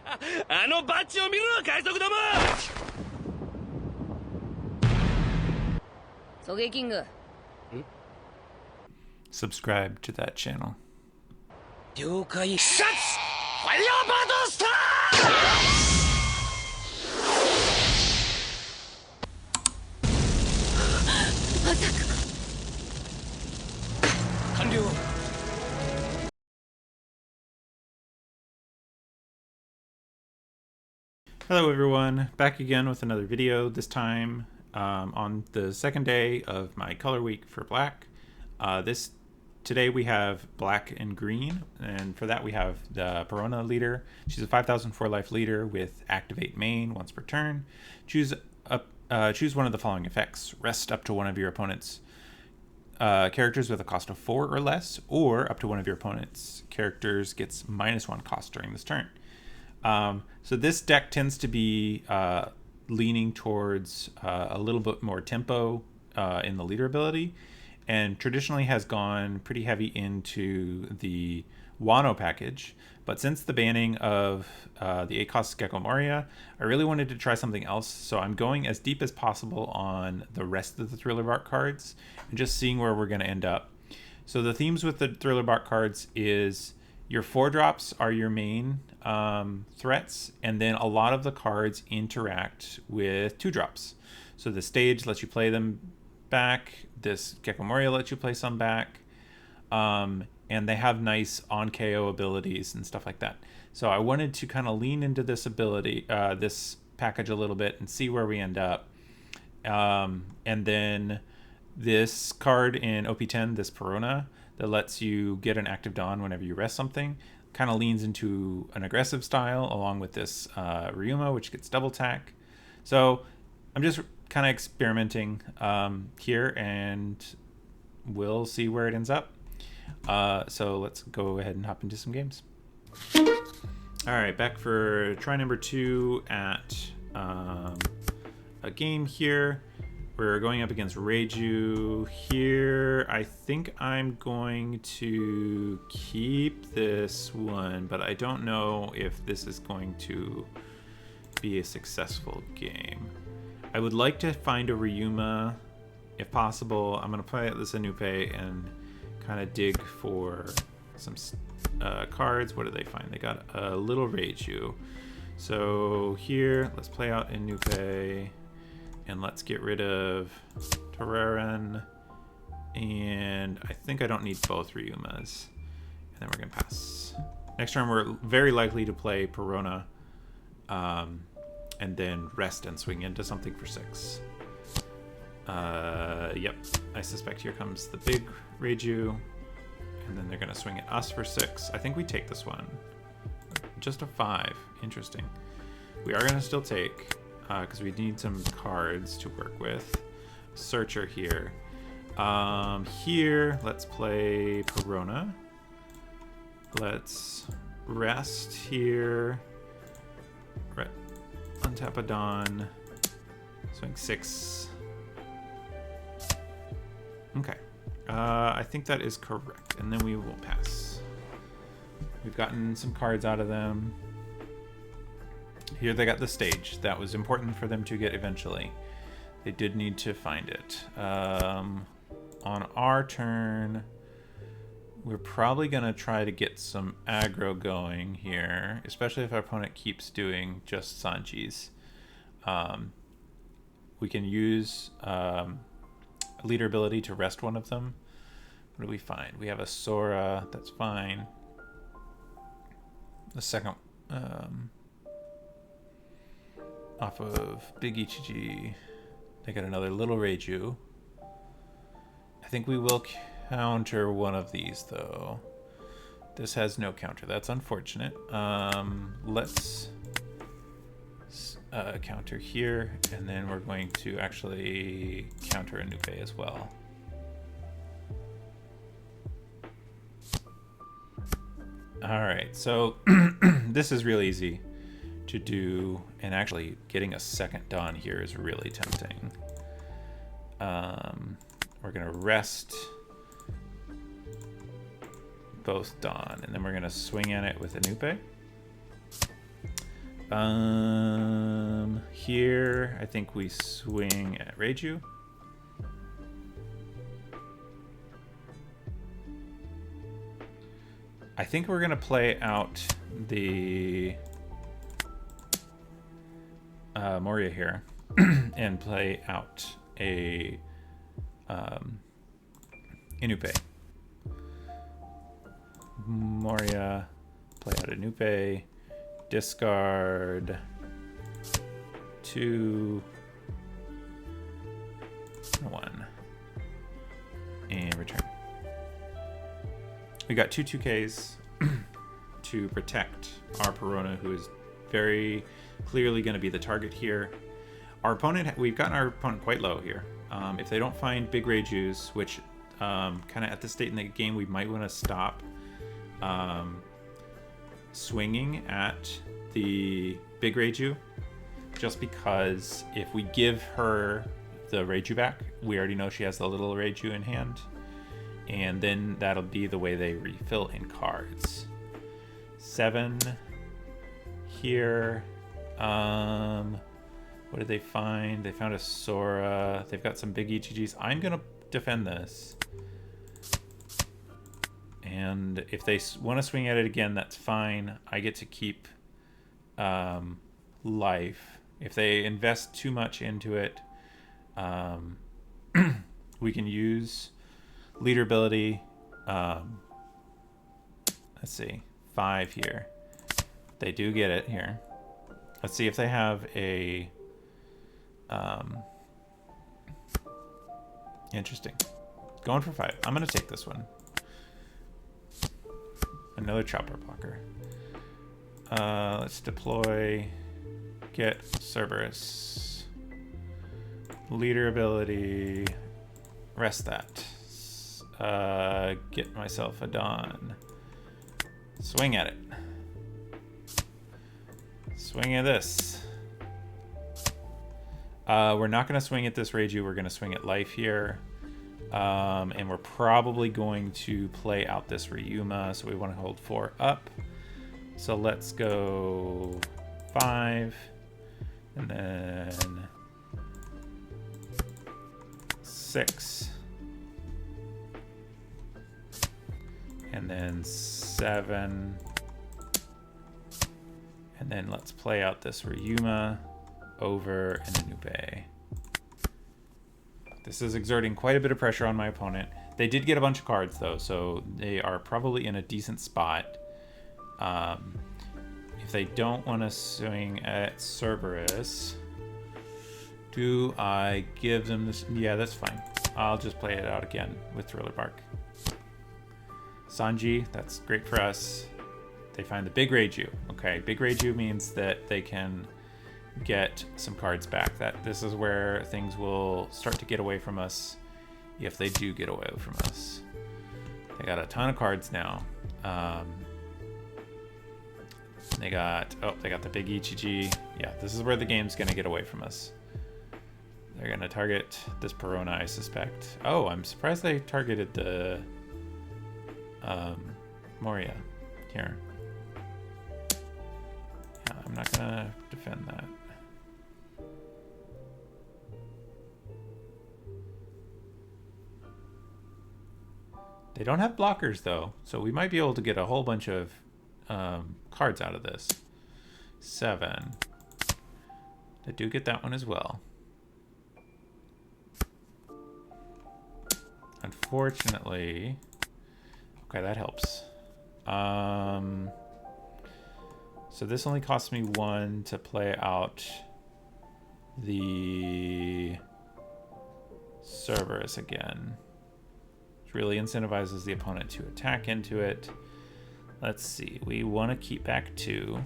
あのバッジを見るな海賊ども。ソゲキング。Subscribe to that channel. 了解。シャツファイヤーバードスター。まさか。完了。Hello everyone, back again with another video, this time on the second day of my color week for black. Today we have black and green, and for that we have the Perona leader. She's a 5004 life leader with activate main once per turn. Choose one of the following effects. Rest up to one of your opponent's characters with a cost of 4 or less, or up to one of your opponent's characters gets -1 cost during this turn. So this deck tends to be leaning towards a little bit more tempo in the leader ability, and traditionally has gone pretty heavy into the Wano package. But since the banning of the 8-cost Gecko Moria, I really wanted to try something else, so I'm going as deep as possible on the rest of the Thriller Bark cards and just seeing where we're going to end up. So the themes with the Thriller Bark cards is your 4-drops are your main threats, and then a lot of the cards interact with 2-drops. So the stage lets you play them back, this Gecko Moria lets you play some back, and they have nice on KO abilities and stuff like that. So I wanted to kind of lean into this ability, this package a little bit and see where we end up. And then this card in OP10, this Perona, that lets you get an active Dawn whenever you rest something, kind of leans into an aggressive style, along with this Ryuma, which gets double tack. So I'm just kind of experimenting here, and we'll see where it ends up. So let's go ahead and hop into some games. All right, back for try number 2 at a game here. We're going up against Reiju here. I think I'm going to keep this one, but I don't know if this is going to be a successful game. I would like to find a Ryuma if possible. I'm going to play this Anupe and kind of dig for some cards. What do they find? They got a little Reiju. So here, let's play out Anupe. And let's get rid of Terrarin, and I think I don't need both Ryumas. And then we're gonna pass. Next turn we're very likely to play Perona, and then rest and swing into something for 6. Yep, I suspect here comes the big Reiju, and then they're gonna swing at us for 6. I think we take this one. Just a 5, interesting. We are gonna still take, because we need some cards to work with. Searcher here. Here, let's play Perona. Let's rest here. Untap a Dawn. Swing 6. Okay. I think that is correct. And then we will pass. We've gotten some cards out of them. Here they got the stage. That was important for them to get eventually. They did need to find it. On our turn, we're probably going to try to get some aggro going here, especially if our opponent keeps doing just Sanjis. We can use leader ability to rest one of them. What do we find? We have a Sora. That's fine. The second... off of Big Ichiji, they got another little Reiju. I think we will counter one of these though. This has no counter. That's unfortunate. Let's counter here, and then we're going to actually counter Anupe as well. All right, so this is real easy to do, and actually getting a second Dawn here is really tempting. We're gonna rest both Dawn, and then we're gonna swing at it with Anupe. Here, I think we swing at Reiju. I think we're gonna play out the Moria here and play out a Inupe. Moria, play out Inupe, discard 2, 1, and return. We got 2 2Ks to protect our Perona, who is very clearly going to be the target here. Our opponent, we've gotten our opponent quite low here. If they don't find big Reijus, which kind of at this state in the game we might want to stop swinging at the big Reiju, just because if we give her the Reiju back, we already know she has the little Reiju in hand, and then that'll be the way they refill in cards. 7 here. What did they find? They found a Sora. They've got some big Ichijis. I'm gonna defend this. And if they want to swing at it again, that's fine. I get to keep life. If they invest too much into it, we can use leader ability. Let's see, 5 here. They do get it here. Let's see if they have a interesting. Going for 5. I'm gonna take this one. Another chopper blocker. Let's deploy. Get Cerberus. Leader ability. Rest that. Get myself a Dawn. Swing at it. Swing at this. We're not going to swing at this Reiju. We're going to swing at life here. And we're probably going to play out this Ryuma. So we want to hold 4 up. So let's go 5. And then 6. And then 7. And then let's play out this Ryuma over an Inupe. This is exerting quite a bit of pressure on my opponent. They did get a bunch of cards though, so they are probably in a decent spot. If they don't want to swing at Cerberus, do I give them this? Yeah, that's fine. I'll just play it out again with Thriller Bark. Sanji, that's great for us. They find the big Reiju. Okay, big Reiju means that they can get some cards back. This is where things will start to get away from us, if they do get away from us. They got a ton of cards now. They got the big Ichiji. Yeah, this is where the game's gonna get away from us. They're gonna target this Perona, I suspect. Oh, I'm surprised they targeted the Moria here. Yeah, I'm not gonna defend that. They don't have blockers though, so we might be able to get a whole bunch of cards out of this. 7. They do get that one as well. Unfortunately, okay, that helps. So this only costs me 1 to play out the Cerberus again. Which really incentivizes the opponent to attack into it. Let's see, we want to keep back 2.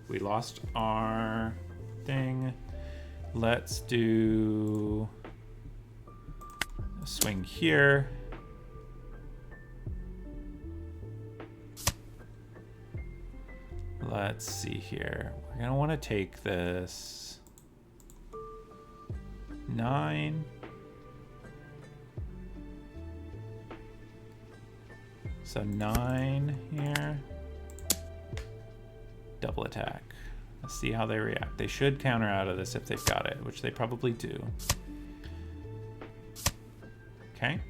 We lost our thing. Let's do a swing here. Let's see here. We're gonna want to take this 9. So 9 here. Double attack. Let's see how they react. They should counter out of this if they've got it, which they probably do. Okay.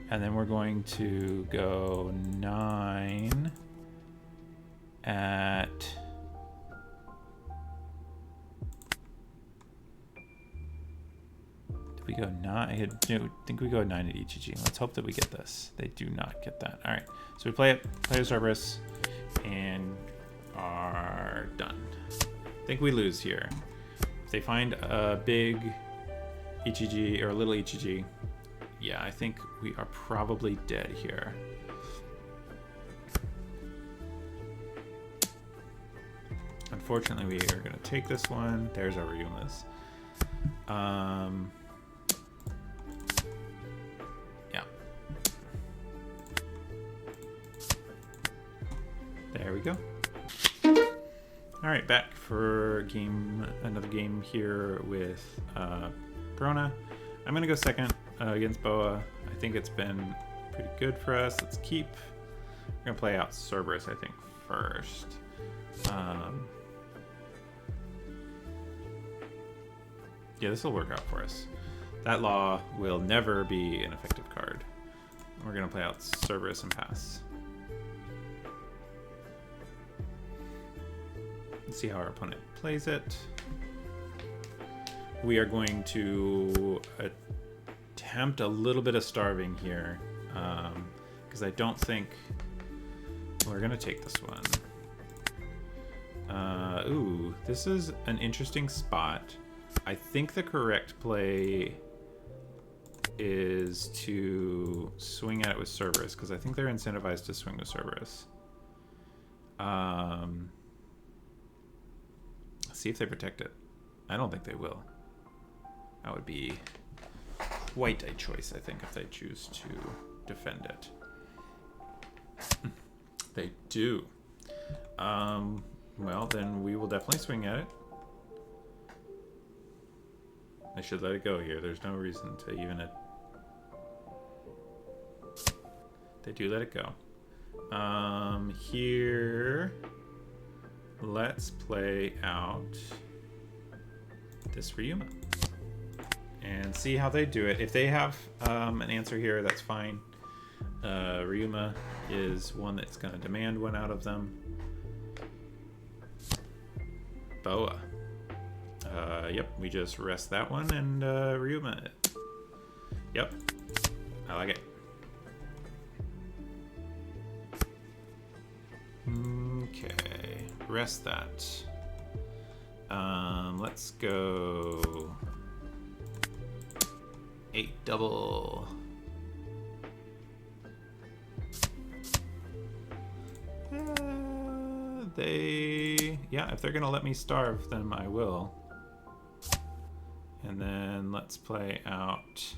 And then we're going to go 9 at... Did we go 9? I think we go 9 at EGG. Let's hope that we get this. They do not get that. All right. So we play it, play the Cerberus, and are done. I think we lose here. If they find a big EGG or a little EGG, yeah, I think we are probably dead here. Unfortunately, we are going to take this one. There's our Ryumas. Yeah. There we go. All right, back for another game here with Perona. I'm going to go second against Boa. I think it's been pretty good for us. Let's keep. We're going to play out Cerberus, I think, first. Yeah, this will work out for us. That law will never be an effective card. We're going to play out Cerberus and pass. Let's see how our opponent plays it. We are going to attempt a little bit of starving here, because I don't think we're going to take this one. Ooh, this is an interesting spot. I think the correct play is to swing at it with Cerberus, because I think they're incentivized to swing with Cerberus. See if they protect it. I don't think they will. That would be quite a choice, I think, if they choose to defend it. They do. Well, then we will definitely swing at it. I should let it go here. There's no reason to even it. They do let it go. Here, let's play out this Ryuma and see how they do it. If they have an answer here, that's fine. Ryuma is one that's going to demand one out of them. Boa. Yep, we just rest that one and Ryuma it. Yep, I like it. Okay, rest that. Let's go 8 double. Yeah, if they're gonna let me starve them, I will. And then let's play out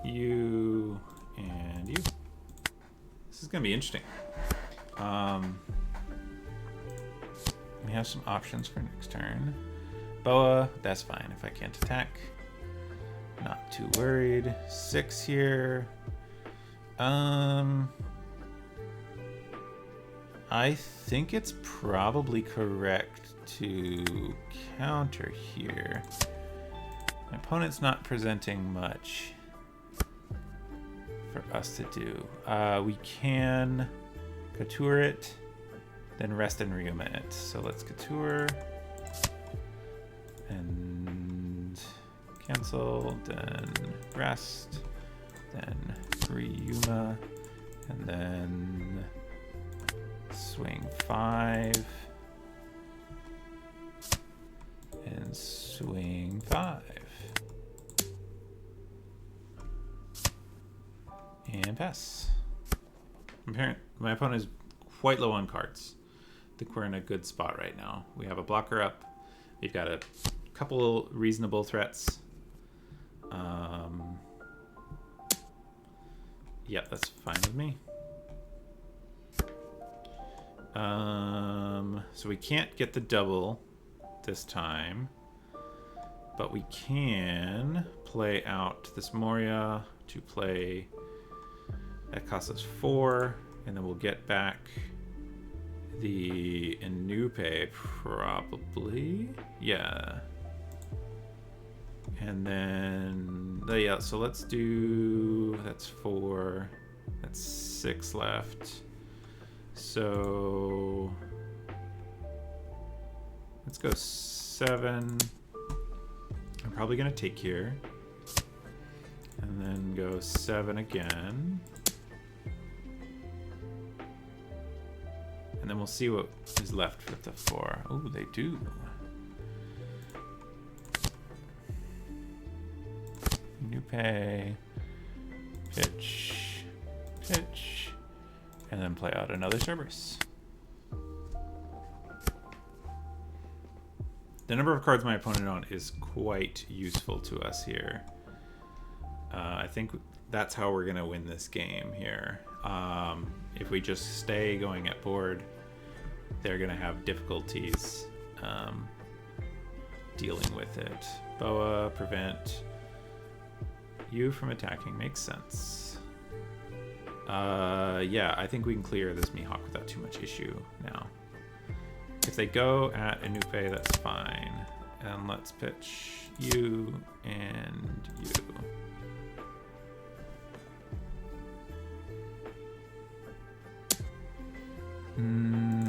you and you. This is gonna be interesting. We have some options for next turn. Boa, that's fine if I can't attack. Not too worried. 6 here. I think it's probably correct to counter here. My opponent's not presenting much for us to do. We can couture it, then rest and Ryuma it. So let's couture and cancel, then rest, then Ryuma, and then swing 5 and swing 5 and pass. My opponent is quite low on cards. I think we're in a good spot right now. We have a blocker up. We've got a couple reasonable threats. Yeah, that's fine with me. So we can't get the double this time, but we can play out this Moria to play. That costs us 4, and then we'll get back The Inupe, probably. Yeah. And then, yeah, so let's do, that's 4. That's 6 left. So let's go 7. I'm probably gonna take here. And then go 7 again. And then we'll see what is left with the 4. Oh, they do. New pay. Pitch. Pitch. And then play out another Cerberus. The number of cards my opponent owns is quite useful to us here. I think that's how we're going to win this game here. If we just stay going at board, they're going to have difficulties dealing with it. Boa, prevent you from attacking. Makes sense. Yeah, I think we can clear this Mihawk without too much issue now. If they go at Inupe, that's fine. And let's pitch you and you.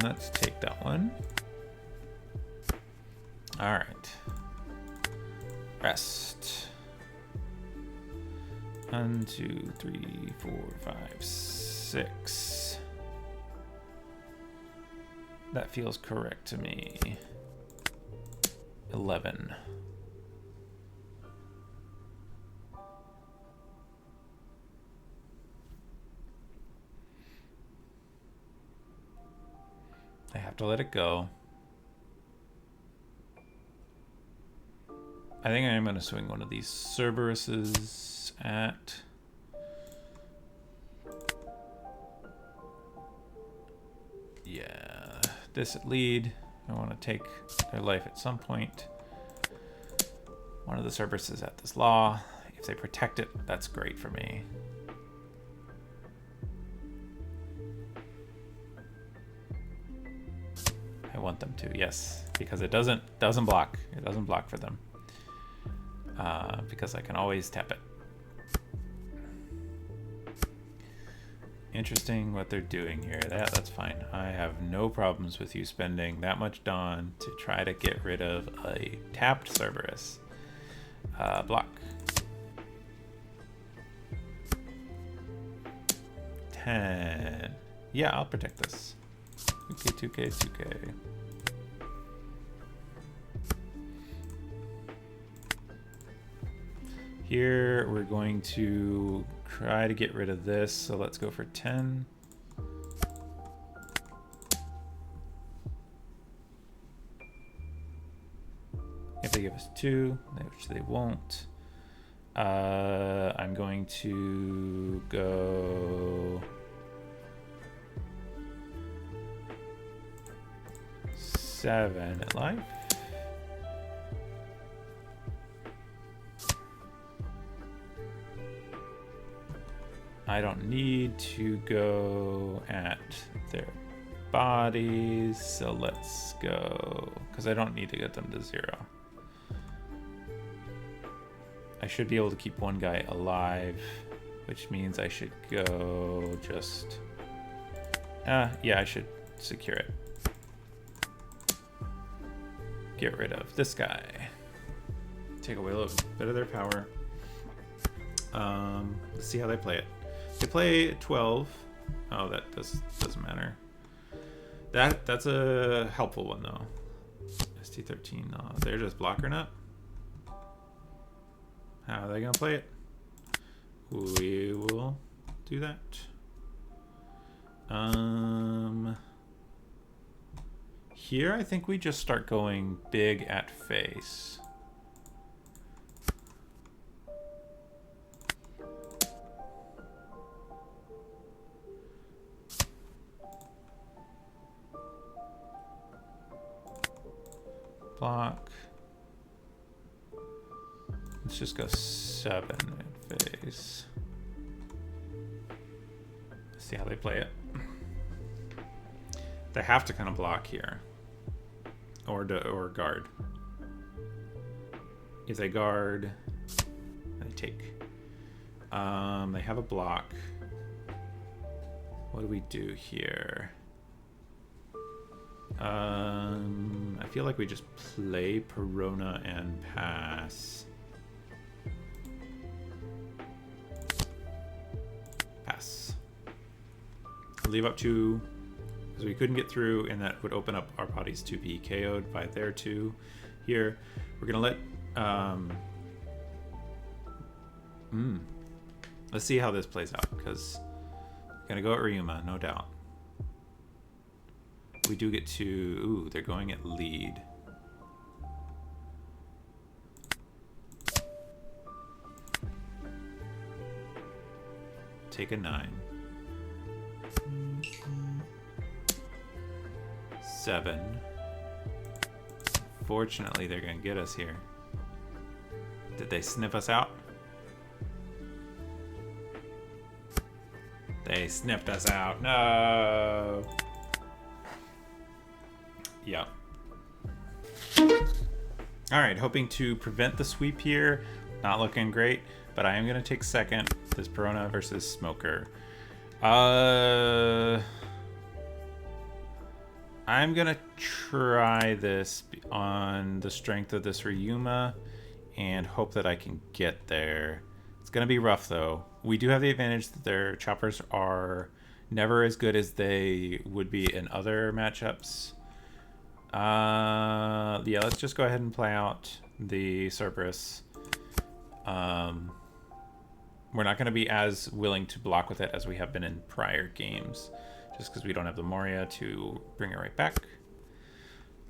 Let's take that one. All right. Rest. 1, 2, 3, 4, 5, 6. That feels correct to me. 11. I have to let it go. I think I'm going to swing one of these Cerberuses at... Yeah, this at lead. I want to take their life at some point. One of the Cerberuses at this law. If they protect it, that's great for me. I want them to, yes, because it doesn't block. It doesn't block for them. Because I can always tap it. Interesting what they're doing here. That's fine. I have no problems with you spending that much Dawn to try to get rid of a tapped Cerberus. Block. 10. Yeah, I'll protect this. 2K, 2K, 2K. Here we're going to try to get rid of this, so let's go for 10. If they give us 2, which they won't, I'm going to go 7 at life. I don't need to go at their bodies, so let's go, because I don't need to get them to 0. I should be able to keep one guy alive, which means I should go just... yeah, I should secure it. Get rid of this guy. Take away a little bit of their power. Let's see how they play it. They play 12. Oh, that doesn't matter. That's a helpful one though. ST13. They're just blocker nut. How are they gonna play it? We will do that. Here I think we just start going big at face. Block. Let's just go 7 at face. See how they play it. They have to kind of block here. Or guard. If they guard, they take. They have a block. What do we do here? I feel like we just play Perona and pass. Pass. Leave up 2, because we couldn't get through, and that would open up our bodies to be KO'd by their 2. Here, we're gonna let let's see how this plays out, because we're gonna go at Ryuma, no doubt. We do get to... Ooh, they're going at lead. Take a 9. 7. Fortunately, they're going to get us here. Did they sniff us out? They sniffed us out. No! Yeah. Alright, hoping to prevent the sweep here. Not looking great, but I am going to take second. This Perona versus Smoker. I'm going to try this on the strength of this Ryuma and hope that I can get there. It's going to be rough, though. We do have the advantage that their choppers are never as good as they would be in other matchups. Yeah, let's just go ahead and play out the Cerberus. We're not going to be as willing to block with it as we have been in prior games, just because we don't have the Moria to bring it right back.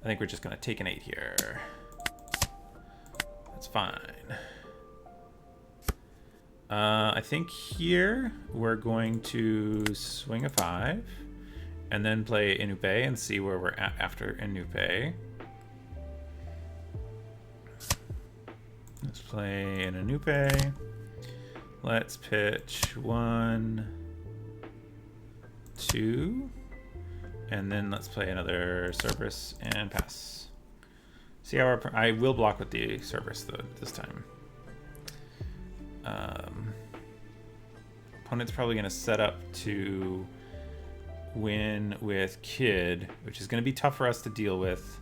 I think we're just going to take an 8 here. That's fine. I think here we're going to swing a 5. And then play Inupe and see where we're at after Inupe. Let's play an Inupe. Let's pitch 1, 2. And then let's play another Cerberus and pass. See how I will block with the Cerberus though this time. Opponent's probably going to set up to win with Kid, which is going to be tough for us to deal with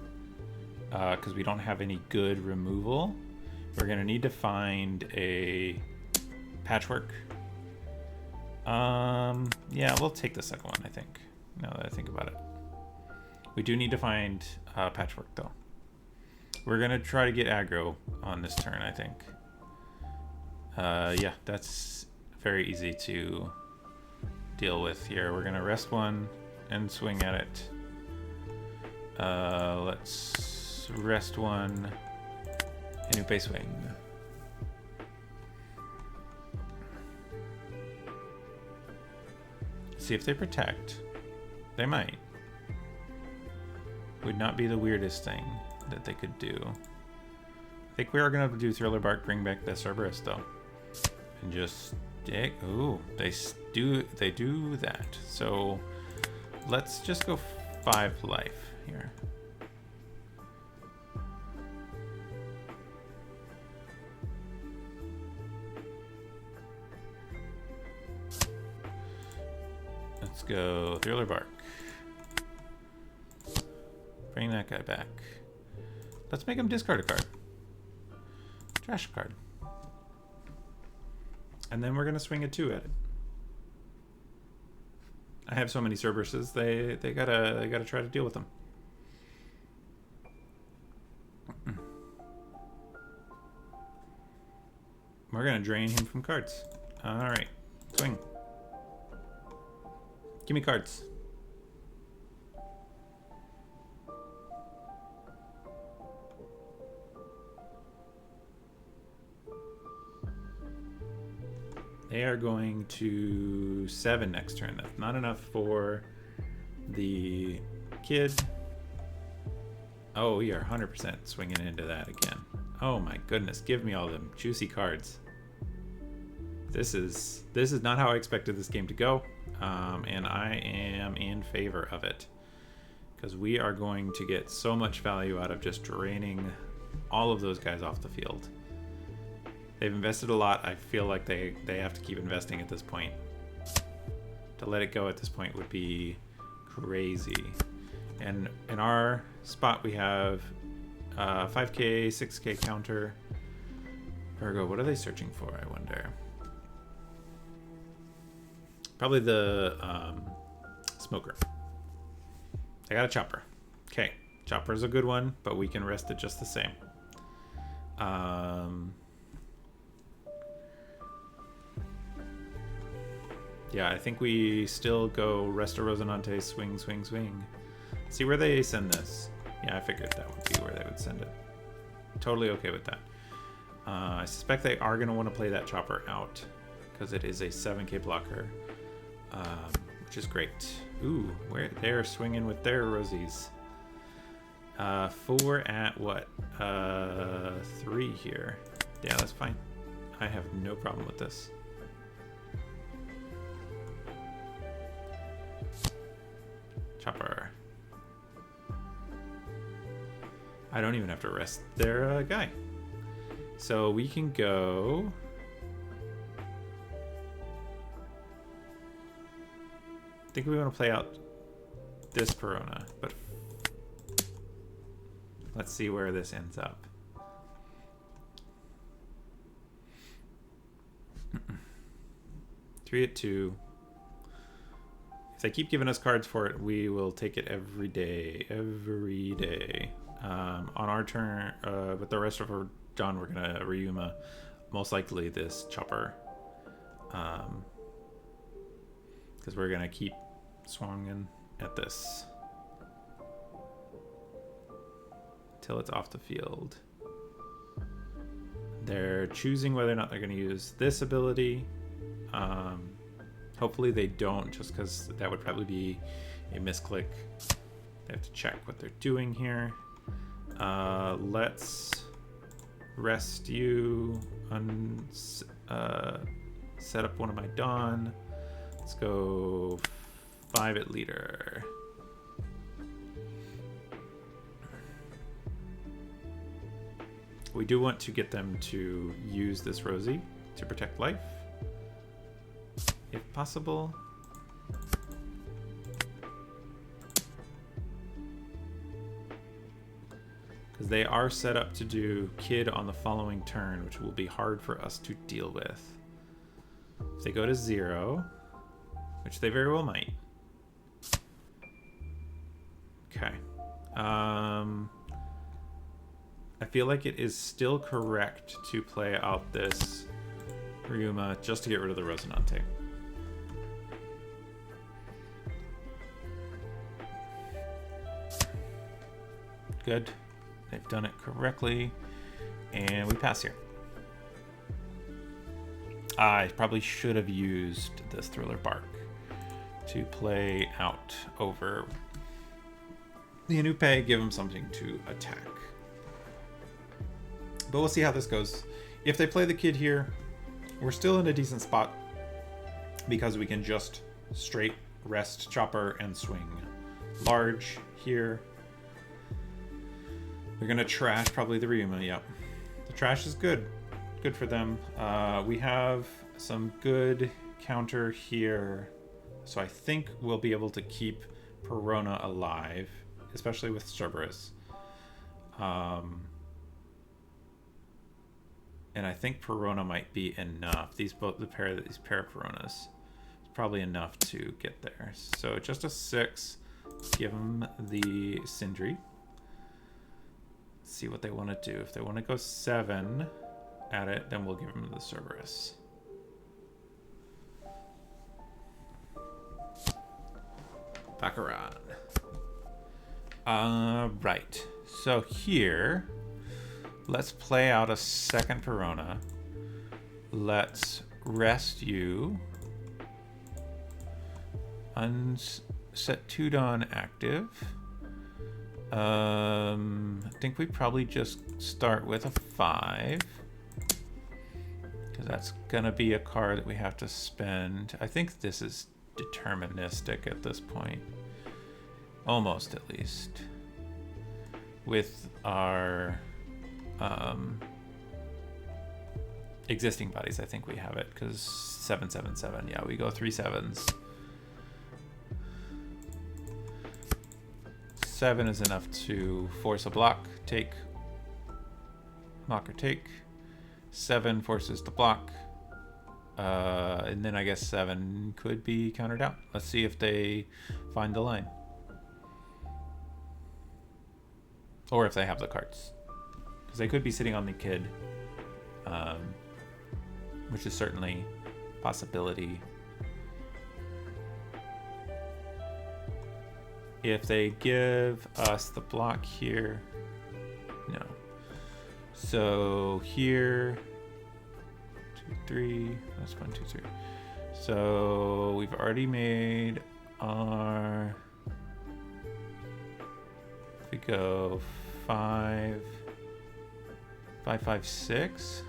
because we don't have any good removal. We're going to need to find a patchwork. Yeah, we'll take the second one, I think, now that I think about it. We do need to find patchwork, though. We're going to try to get aggro on this turn, I think. Yeah, that's very easy to deal with here. We're gonna rest 1 and swing at it. Let's rest 1 Inupe swing. See if they protect. They might. Would not be the weirdest thing that they could do. I think we are gonna do Thriller Bark, bring back the Cerberus though, and just stick. Ooh, they do that. So let's just go 5 life here. Let's go Thriller Bark. Bring that guy back. Let's make him discard a card. Trash a card. And then we're gonna swing a 2 at it. I have so many Cerberuses, they gotta try to deal with them. We're gonna drain him from cards. Alright, swing. Give me cards. They are going to 7 next turn. That's not enough for the Kid. Oh, we are 100% swinging into that again. Oh my goodness, give me all them juicy cards. This is not how I expected this game to go, and I am in favor of it. because we are going to get so much value out of just draining all of those guys off the field. They've invested a lot. I feel like they have to keep investing at this point. To let it go at this point would be crazy. And in our spot we have 5k, 6k counter. Virgo, what are they searching for, I wonder? Probably the smoker. I got a chopper. Okay, chopper's a good one, but we can rest it just the same. Yeah, I think we still go Resto Rosinante, swing, swing, swing. See where they send this. Yeah, I figured that would be where they would send it. Totally okay with that. I suspect they are going to want to play that chopper out because it is a 7k blocker, which is great. Ooh, where they're swinging with their rosies. 4 at what? 3 here. Yeah, that's fine. I have no problem with this. Chopper. I don't even have to rest their guy. So we can go... I think we want to play out this Perona, but let's see where this ends up. Three at 2. If they keep giving us cards for it, we will take it every day. Every day. On our turn, with the rest of our John, we're gonna Ryuma most likely this chopper, because we're gonna keep swinging at this till it's off the field. They're choosing whether or not they're gonna use this ability. Hopefully they don't, just because that would probably be a misclick. They have to check what they're doing here. Let's rest you, set up one of my Dawn. Let's go 5 at leader. We do want to get them to use this Rosie to protect life, if possible. Because they are set up to do Kid on the following turn, which will be hard for us to deal with. If they go to 0, which they very well might. Okay. I feel like it is still correct to play out this Ryuma just to get rid of the Rosinante. Good. They've done it correctly. And we pass here. I probably should have used this Thriller Bark to play out over the Inupe, give them something to attack. But we'll see how this goes. If they play the Kid here, we're still in a decent spot because we can just straight rest Chopper and swing large here. They're gonna trash probably the Ryuma. Yep, the trash is good for them. We have some good counter here, so I think we'll be able to keep Perona alive, especially with Cerberus. And I think Perona might be enough. These pair of Peronas is probably enough to get there. So just a 6. Give them the Sindri. See what they want to do. If they want to go 7 at it, then we'll give them the Cerberus. Back around. Right. So here, let's play out a second Perona. Let's rest you. Set 2 Dawn active. I think we probably just start with a 5. Because that's going to be a card that we have to spend. I think this is deterministic at this point. almost at least. With our existing bodies, I think we have it, because 777. Yeah, we go 3 7s. 7 is enough to force a block, take, block or take. 7 forces the block. And then I guess 7 could be countered out. Let's see if they find the line. Or if they have the cards. Because they could be sitting on the kid. Which is certainly a possibility. If they give us the block here, no. So here, 2, 3, that's 1, 2, 3. So we've already made our, if we go 5, 5, 5, 6.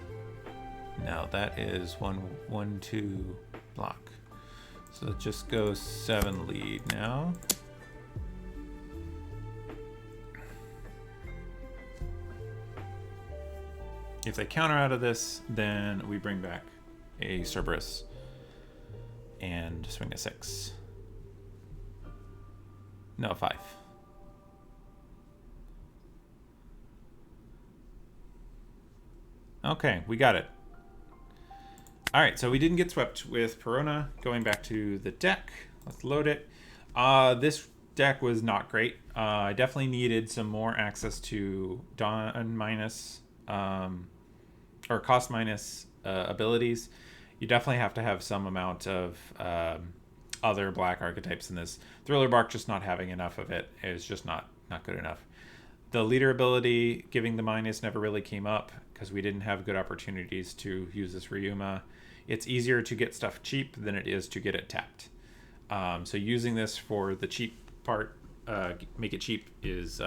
No, that is 1, 1, 2 block. So it just goes 7 lead now. If they counter out of this, then we bring back a Cerberus and swing a 6. No, 5. Okay, we got it. All right, so we didn't get swept with Perona. Going back to the deck, let's load it. This deck was not great. I definitely needed some more access to Dawn minus, or cost minus abilities. You definitely have to have some amount of other black archetypes in this. Thriller Bark, just not having enough of it is just not good enough. The leader ability, giving the minus, never really came up because we didn't have good opportunities to use this Ryuma. It's easier to get stuff cheap than it is to get it tapped. So using this for the cheap part, make it cheap, is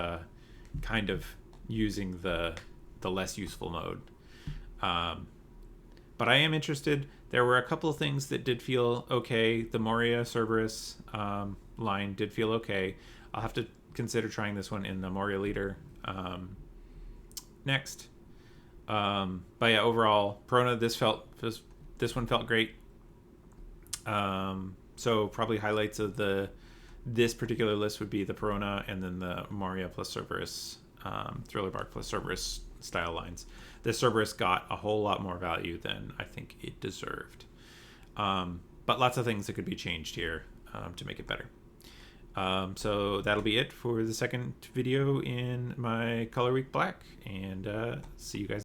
kind of using the less useful mode. But I am interested. There were a couple of things that did feel okay. The Moria Cerberus line did feel okay. I'll have to consider trying this one in the Moria leader next. But yeah, overall, Perona, this one felt great. So probably highlights of this particular list would be the Perona and then the Moria plus Cerberus, Thriller Bark plus Cerberus style lines. This Cerberus got a whole lot more value than I think it deserved. But lots of things that could be changed here to make it better. So that'll be it for the second video in my Color Week Black, and see you guys.